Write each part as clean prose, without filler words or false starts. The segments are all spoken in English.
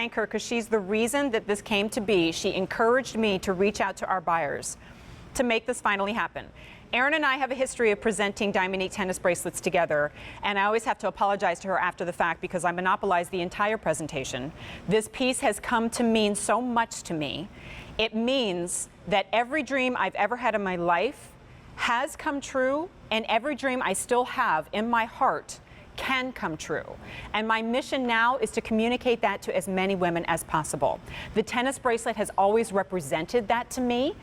thank her because she's the reason that this came to be. She encouraged me to reach out to our buyers to make this finally happen. Erin and I have a history of presenting Diamonique tennis bracelets together, and I always have to apologize to her after the fact because I monopolized the entire presentation. This piece has come to mean so much to me. It means that every dream I've ever had in my life has come true, and every dream I still have in my heart can come true. And my mission now is to communicate that to as many women as possible. The tennis bracelet has always represented that to me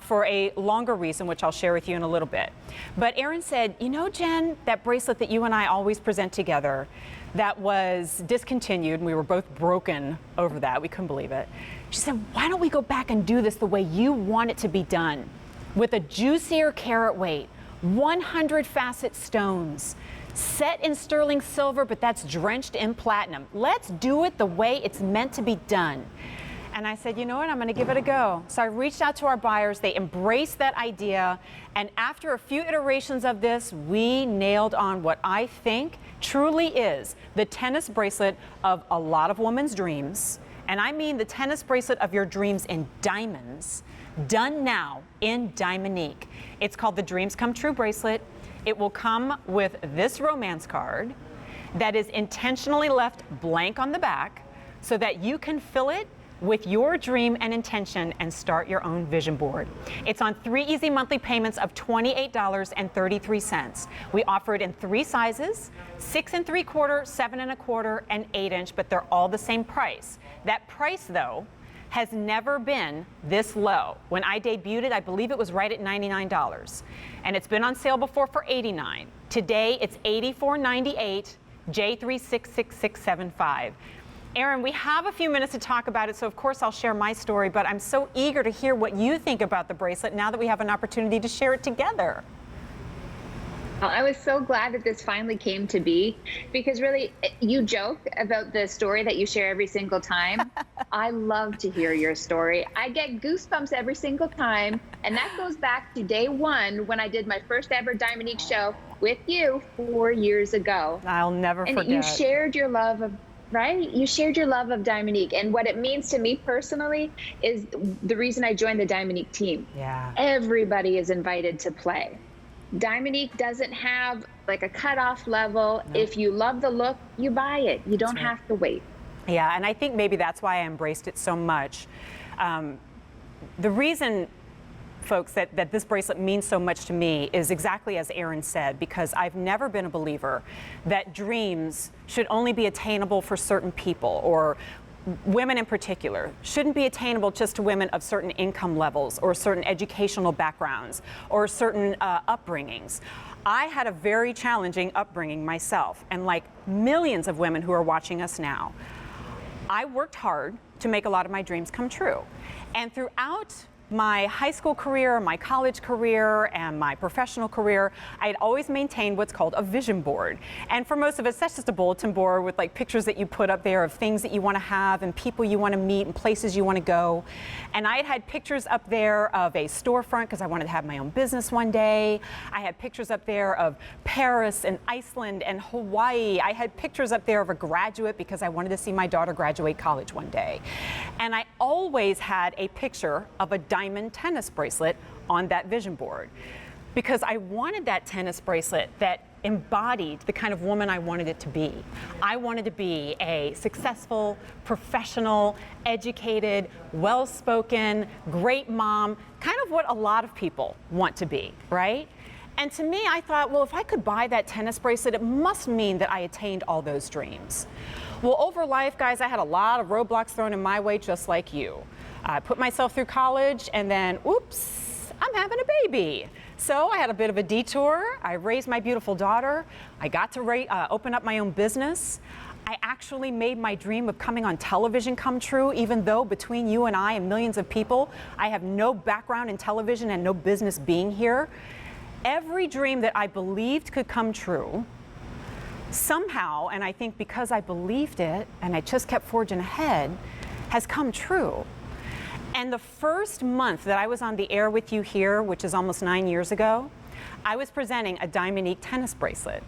for a longer reason, which I'll share with you in a little bit. But Erin said, you know, Jen, that bracelet that you and I always present together that was discontinued, and we were both broken over that, we couldn't believe it. She said, why don't we go back and do this the way you want it to be done, with a juicier carat weight, 100 facet stones, set in sterling silver, but that's drenched in platinum. Let's do it the way it's meant to be done. And I said, you know what, I'm going to give it a go. So I reached out to our buyers. They embraced that idea. And after a few iterations of this, we nailed on what I think truly is the tennis bracelet of a lot of women's dreams. And I mean the tennis bracelet of your dreams in diamonds, done now in Diamonique. It's called the Dreams Come True bracelet. It will come with this romance card that is intentionally left blank on the back so that you can fill it with your dream and intention and start your own vision board. It's on 3 easy monthly payments of $28.33. We offer it in 3 sizes, 6 3/4, 7 1/4, and 8 inch, but they're all the same price. That price, though, has never been this low. When I debuted it, I believe it was right at $99. And it's been on sale before for $89. Today, it's $84.98, J366675. Erin, we have a few minutes to talk about it, so of course I'll share my story, but I'm so eager to hear what you think about the bracelet now that we have an opportunity to share it together. Well, I was so glad that this finally came to be, because really, you joke about the story that you share every single time. I love to hear your story. I get goosebumps every single time, and that goes back to day one when I did my first ever Diamonique show with you 4 years ago. I'll never forget. And you shared your love of, right? You shared your love of Diamonique, and what it means to me personally is the reason I joined the Diamonique team. Yeah. Everybody is invited to play. Diamonique doesn't have like a cutoff level. No. If you love the look, you buy it. You don't have to wait. Yeah, and I think maybe that's why I embraced it so much. The reason, folks, that this bracelet means so much to me is exactly as Erin said, because I've never been a believer that dreams should only be attainable for certain people, or women in particular shouldn't be attainable just to women of certain income levels or certain educational backgrounds or certain upbringings. I had a very challenging upbringing myself, and like millions of women who are watching us now, I worked hard to make a lot of my dreams come true. And throughout my high school career, my college career, and my professional career, I had always maintained what's called a vision board. And for most of us, that's just a bulletin board with like pictures that you put up there of things that you want to have and people you want to meet and places you want to go. And I had pictures up there of a storefront because I wanted to have my own business one day. I had pictures up there of Paris and Iceland and Hawaii. I had pictures up there of a graduate because I wanted to see my daughter graduate college one day. And I always had a picture of a diamond tennis bracelet on that vision board because I wanted that tennis bracelet that embodied the kind of woman I wanted it to be. I wanted to be a successful, professional, educated, well-spoken, great mom, kind of what a lot of people want to be, right? And to me, I thought, well, if I could buy that tennis bracelet, it must mean that I attained all those dreams. Well, over life, guys, I had a lot of roadblocks thrown in my way, just like you. I put myself through college, and then, oops, I'm having a baby. So I had a bit of a detour. I raised my beautiful daughter. I got to open up my own business. I actually made my dream of coming on television come true, even though between you and I and millions of people, I have no background in television and no business being here. Every dream that I believed could come true, somehow, and I think because I believed it and I just kept forging ahead, has come true. And the first month that I was on the air with you here, which is almost 9 years ago, I was presenting a Diamonique tennis bracelet.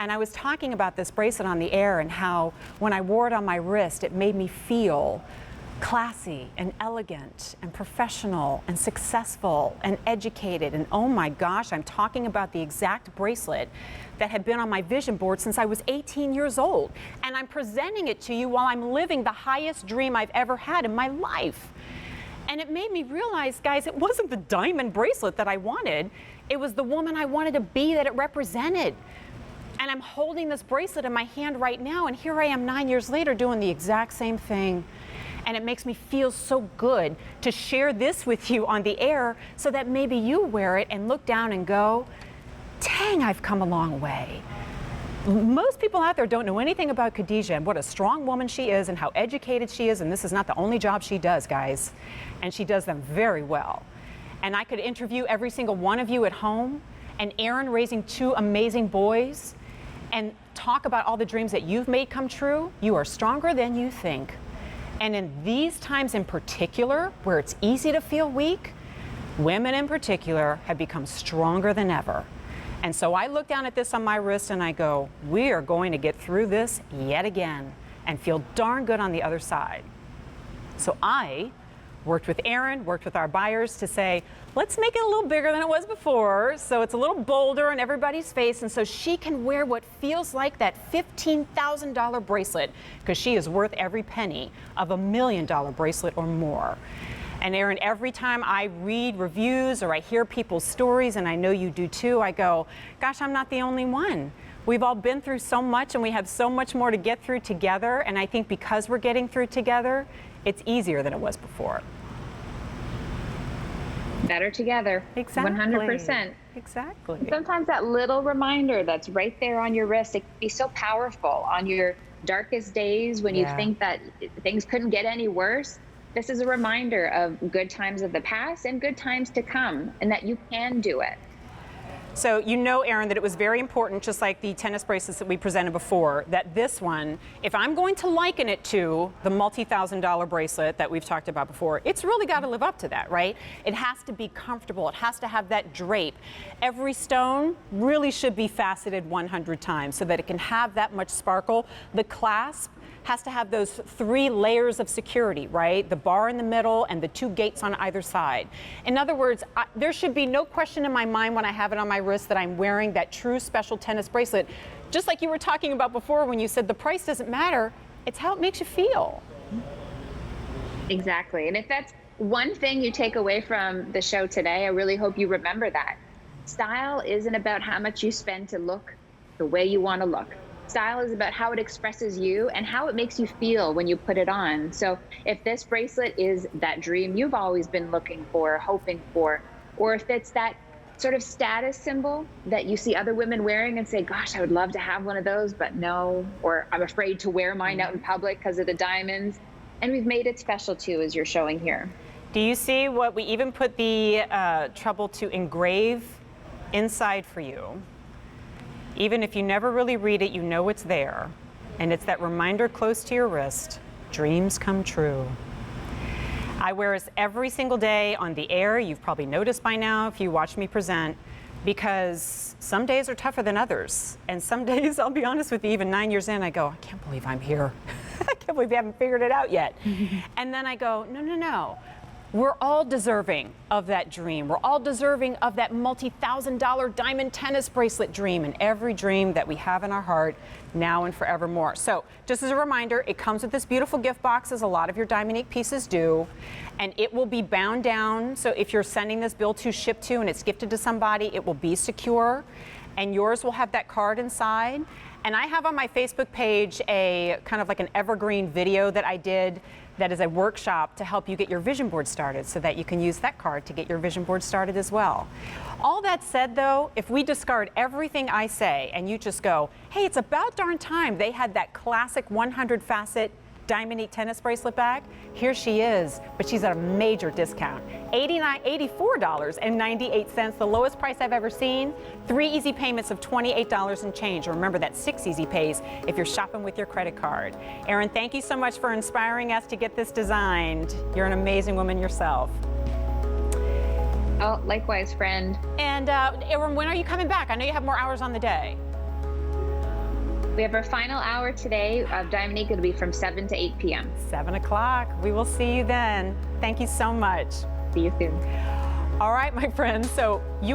And I was talking about this bracelet on the air and how when I wore it on my wrist, it made me feel classy and elegant and professional and successful and educated. And oh my gosh, I'm talking about the exact bracelet that had been on my vision board since I was 18 years old. And I'm presenting it to you while I'm living the highest dream I've ever had in my life. And it made me realize, guys, it wasn't the diamond bracelet that I wanted. It was the woman I wanted to be that it represented. And I'm holding this bracelet in my hand right now, and here I am 9 years later doing the exact same thing. And it makes me feel so good to share this with you on the air so that maybe you wear it and look down and go, dang, I've come a long way. Most people out there don't know anything about Khadijah and what a strong woman she is and how educated she is, and this is not the only job she does, guys. And she does them very well. And I could interview every single one of you at home, and Aaron raising 2 amazing boys, and talk about all the dreams that you've made come true. You are stronger than you think. And in these times in particular, where it's easy to feel weak, women in particular have become stronger than ever. And so I look down at this on my wrist and I go, we are going to get through this yet again and feel darn good on the other side. So I worked with Aaron, worked with our buyers to say, let's make it a little bigger than it was before, so it's a little bolder on everybody's face, and so she can wear what feels like that $15,000 bracelet, because she is worth every penny of $1 million bracelet or more. And Aaron, every time I read reviews or I hear people's stories, and I know you do too, I go, gosh, I'm not the only one. We've all been through so much, and we have so much more to get through together, and I think because we're getting through together, it's easier than it was before. Better together. Exactly. 100%. Exactly. Sometimes that little reminder that's right there on your wrist, it can be so powerful on your darkest days when you think that things couldn't get any worse. This is a reminder of good times of the past and good times to come, and that you can do it. So you know, Aaron, that it was very important, just like the tennis bracelets that we presented before, that this one, if I'm going to liken it to the multi-$1,000 bracelet that we've talked about before, it's really got to live up to that, right? It has to be comfortable. It has to have that drape. Every stone really should be faceted 100 times so that it can have that much sparkle. The clasp has to have those 3 layers of security, right? The bar in the middle and the 2 gates on either side. In other words, there should be no question in my mind when I have it on my wrist that I'm wearing that true special tennis bracelet. Just like you were talking about before when you said the price doesn't matter, it's how it makes you feel. Exactly. And if that's one thing you take away from the show today, I really hope you remember that. Style isn't about how much you spend to look the way you want to look. Style is about how it expresses you and how it makes you feel when you put it on. So if this bracelet is that dream you've always been looking for, hoping for, or if it's that sort of status symbol that you see other women wearing and say, gosh, I would love to have one of those, but no, or I'm afraid to wear mine out in public because of the diamonds. And we've made it special too, as you're showing here. Do you see what we even put the trouble to engrave inside for you? Even if you never really read it, you know it's there. And it's that reminder close to your wrist, dreams come true. I wear this every single day on the air. You've probably noticed by now if you watch me present, because some days are tougher than others. And some days, I'll be honest with you, even 9 years in, I go, I can't believe I'm here. I can't believe you haven't figured it out yet. And then I go, no, no, no. We're all deserving of that dream. We're all deserving of that multi-$1,000 diamond tennis bracelet dream, and every dream that we have in our heart now and forevermore. So just as a reminder, it comes with this beautiful gift box, as a lot of your Diamonique pieces do, and it will be bound down. So if you're sending this bill to, ship to, and it's gifted to somebody, it will be secure, and yours will have that card inside. And I have on my Facebook page a kind of like an evergreen video that I did that is a workshop to help you get your vision board started, so that you can use that card to get your vision board started as well. All that said though, if we discard everything I say and you just go, hey, it's about darn time they had that classic 100 facet Diamonique tennis bracelet back, here she is, but she's at a major discount. $84.98, the lowest price I've ever seen. 3 easy payments of $28 and change. Remember, that's 6 easy pays if you're shopping with your credit card. Erin, thank you so much for inspiring us to get this designed. You're an amazing woman yourself. Oh, likewise, friend. And Erin, when are you coming back? I know you have more hours on the day. We have our final hour today of Diamonique. It'll be from 7 to 8 p.m. 7 o'clock. We will see you then. Thank you so much. See you soon. All right, my friends. So you